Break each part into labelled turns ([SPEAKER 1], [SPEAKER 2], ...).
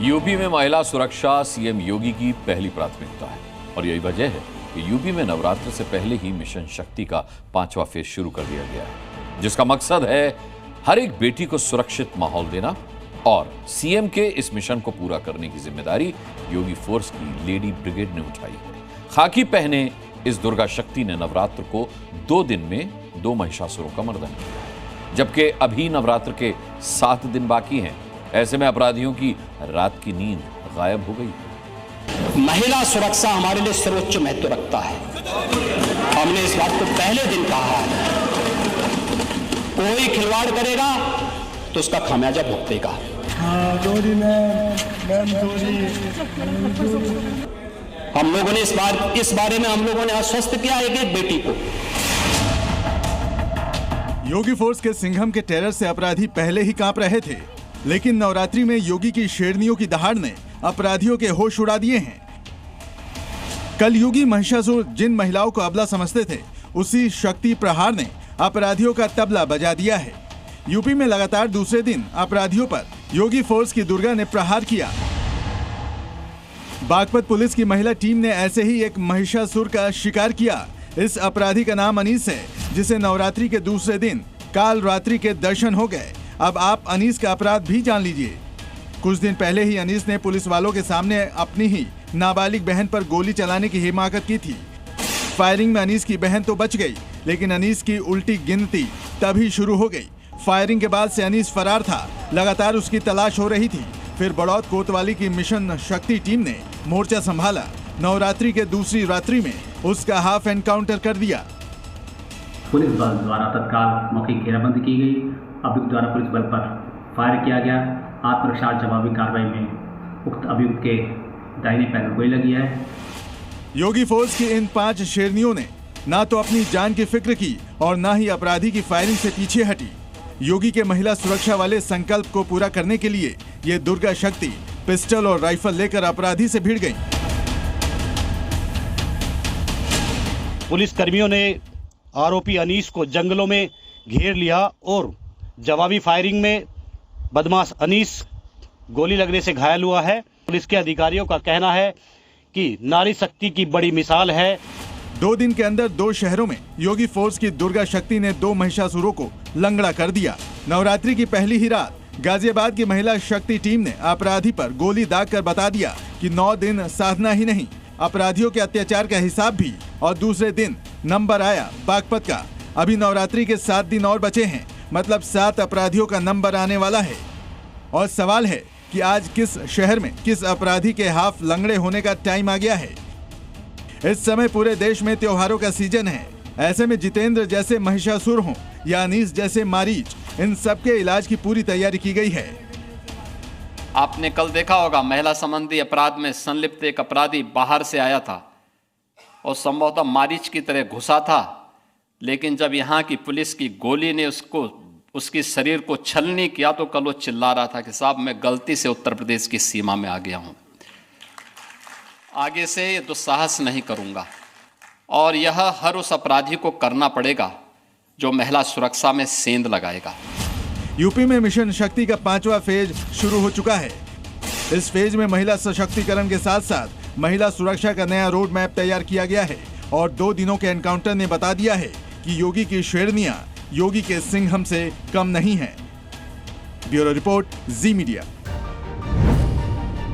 [SPEAKER 1] UP में महिला सुरक्षा सीएम योगी की पहली प्राथमिकता है और यही वजह है कि यूपी में नवरात्र से पहले ही मिशन शक्ति का 5वां फेज शुरू कर दिया गया है, जिसका मकसद है हर एक बेटी को सुरक्षित माहौल देना। और सीएम के इस मिशन को पूरा करने की जिम्मेदारी योगी फोर्स की लेडी ब्रिगेड ने उठाई है। खाकी पहने इस दुर्गा शक्ति ने नवरात्र को 2 दिन में 2 महिषासुरों का मर्दन किया है, जबकि अभी नवरात्र के 7 दिन बाकी हैं। ऐसे में अपराधियों की रात की नींद गायब हो गई।
[SPEAKER 2] महिला सुरक्षा हमारे लिए सर्वोच्च महत्व रखता है। हमने इस बात को पहले दिन कहा है, कोई खिलवाड़ करेगा तो उसका खामियाजा भुगतेगा। हम लोगों ने इस बारे में हम लोगों ने आश्वस्त किया एक बेटी को।
[SPEAKER 3] योगी फोर्स के सिंघम के टेरर से अपराधी पहले ही कांप रहे थे, लेकिन नवरात्रि में योगी की शेरनियों की दहाड़ ने अपराधियों के होश उड़ा दिए हैं। कल योगी महिषासुर जिन महिलाओं को अबला समझते थे, उसी शक्ति प्रहार ने अपराधियों का तबला बजा दिया है। यूपी में लगातार दूसरे दिन अपराधियों पर योगी फोर्स की दुर्गा ने प्रहार किया। बागपत पुलिस की महिला टीम ने ऐसे ही एक महिषासुर का शिकार किया। इस अपराधी का नाम अनीस है, जिसे नवरात्रि के दूसरे दिन काल रात्रि के दर्शन हो गए। अब आप अनीस का अपराध भी जान लीजिए। कुछ दिन पहले ही अनीस ने पुलिस वालों के सामने अपनी ही नाबालिग बहन पर गोली चलाने की हिमाकत की थी। फायरिंग में अनीस की बहन तो बच गई, लेकिन अनीस की उल्टी गिनती तभी शुरू हो गई। फायरिंग के बाद से अनीस फरार था, लगातार उसकी तलाश हो रही थी। फिर बड़ौत कोतवाली की मिशन शक्ति टीम ने मोर्चा संभाला। नवरात्रि के दूसरी रात्रि में उसका हाफ एनकाउंटर कर दिया।
[SPEAKER 4] पुलिस बल द्वारा तत्काल मौके की घेराबंदी की गई। अभियुक्त द्वारा पुलिस बल पर फायर किया गया। आत्मरक्षा जवाबी कार्रवाई में उक्त अभियुक्त के दाहिने पैर में गोली लगी है।
[SPEAKER 3] योगी फोर्स की इन 5 शेरनियों ने ना तो अपनी जान की फिक्र की और ना ही अपराधी की फायरिंग से पीछे हटी। योगी के महिला सुरक्षा वाले संकल्प को पूरा करने के लिए ये दुर्गा शक्ति पिस्टल और राइफल लेकर अपराधी से भिड़ गई।
[SPEAKER 5] पुलिस कर्मियों ने आरोपी अनीस को जंगलों में घेर लिया और जवाबी फायरिंग में बदमाश अनीस गोली लगने से घायल हुआ है। पुलिस के अधिकारियों का कहना है कि नारी शक्ति की बड़ी मिसाल है।
[SPEAKER 3] 2 दिन के अंदर 2 शहरों में योगी फोर्स की दुर्गा शक्ति ने 2 महिषासुरों को लंगड़ा कर दिया। नवरात्रि की पहली ही रात गाजियाबाद की महिला शक्ति टीम ने अपराधी पर गोली दागकर बता दिया कि 9 दिन साधना ही नहीं, अपराधियों के अत्याचार का हिसाब भी। और दूसरे दिन नंबर आया बागपत का। अभी नवरात्रि के 7 दिन और बचे हैं, मतलब 7 अपराधियों का नंबर आने वाला है। और सवाल है कि आज किस शहर में किस अपराधी के हाफ लंगड़े होने का टाइम आ गया है। इस समय पूरे देश में त्योहारों का सीजन है। ऐसे में जितेंद्र जैसे महिषासुर हों या अनीस जैसे मारीच, इन सब के इलाज की पूरी तैयारी की गई है।
[SPEAKER 6] आपने कल देखा होगा, महिला संबंधी अपराध में संलिप्त एक अपराधी बाहर से आया था और संभवतः मारीच की तरह घुसा था, लेकिन जब यहाँ की पुलिस की गोली ने उसकी शरीर को छलनी किया तो कल वो चिल्ला रहा था कि साहब मैं गलती से उत्तर प्रदेश की सीमा में आ गया हूँ, आगे से ये दुस्साहस नहीं करूँगा। और यह हर उस अपराधी को करना पड़ेगा जो महिला सुरक्षा में सेंध लगाएगा।
[SPEAKER 3] यूपी में मिशन शक्ति का 5वां फेज शुरू हो चुका है। इस फेज में महिला सशक्तिकरण के साथ साथ महिला सुरक्षा का नया रोड मैप तैयार किया गया है। और 2 दिनों के एनकाउंटर ने बता दिया है कि योगी की शेरनियां योगी के सिंघम से कम नहीं है। ब्यूरो रिपोर्ट, जी मीडिया।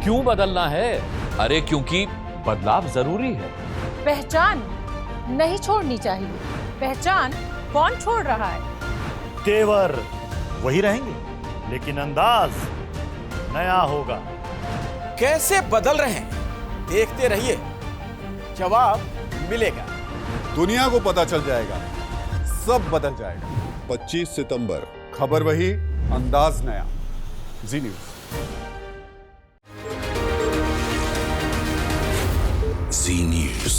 [SPEAKER 1] क्यों बदलना है? अरे क्योंकि बदलाव जरूरी है।
[SPEAKER 7] पहचान नहीं छोड़नी चाहिए। पहचान कौन छोड़ रहा है?
[SPEAKER 8] तेवर वही रहेंगे, लेकिन अंदाज नया होगा।
[SPEAKER 9] कैसे बदल रहे हैं, देखते रहिए, जवाब मिलेगा।
[SPEAKER 10] दुनिया को पता चल जाएगा, सब बदल जाएगा। 25 सितंबर, खबर वही, अंदाज नया। जी न्यूज।
[SPEAKER 11] जी न्यूज।